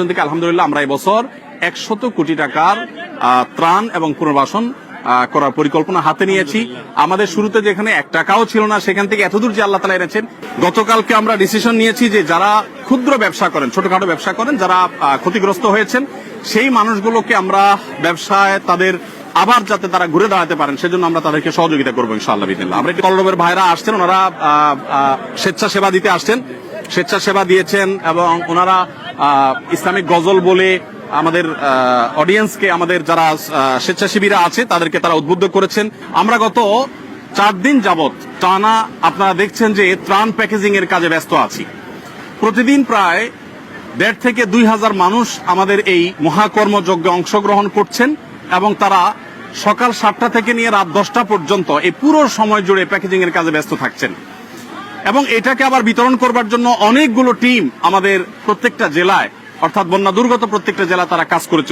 থেকে আলহামদুলিল্লাহ আমরা এবছর 100 কোটি টাকার ত্রাণ এবং পুনর্বাসন করার পরিকল্পনা হাতে নিয়েছি। আমাদের শুরুতে যেখানে 1 টাকাও ছিল না সেখান থেকে এতদূর যে আল্লাহ তাআলা এনেছেন। গতকালকে আমরা ডিসিশন নিয়েছি যে যারা ক্ষুদ্র ব্যবসা করেন, ছোটখাটো ব্যবসা করেন, যারা ক্ষতিগ্রস্ত হয়েছেন সেই মানুষগুলোকে আমরা ব্যবসায় তাদের আবার যাতে তারা ঘুরে দাঁড়াতে পারেন সেজন্য আমরা তাদেরকে সহযোগিতা করবো ইনশাআল্লাহ বিদিল্লাহ। আমরা কলরবের ভাইরা আসছেন, ওনারা স্বেচ্ছাসেবা দিতে আসছেন, স্বেচ্ছাসেবা দিয়েছেন এবং ওনারা ইসলামিক গজল বলে আমাদের অডিয়েন্সকে, আমাদের যারা স্বেচ্ছাসেবীরা আছে তাদেরকে তারা উদ্বুদ্ধ করেছেন। আমরা গত 4 দিন যাবত টানা আপনারা দেখছেন যে ত্রাণ প্যাকেজিং এর কাজে ব্যস্ত আছি। প্রতিদিন প্রায় 1.5 থেকে 2,000 মানুষ আমাদের এই মহাকর্মযজ্ঞে অংশগ্রহণ করছেন এবং তারা সকাল 7টা থেকে নিয়ে রাত 10টা পর্যন্ত এই পুরো সময় জুড়ে প্যাকেজিং এর কাজে ব্যস্ত থাকছেন এবং এটাকে আবার বিতরণ করবার জন্য অনেকগুলো টিম আমাদের প্রত্যেকটা জেলায়, অর্থাৎ বন্যা দুর্গত প্রত্যেকটা জেলা তারা কাজ করে চলেছে।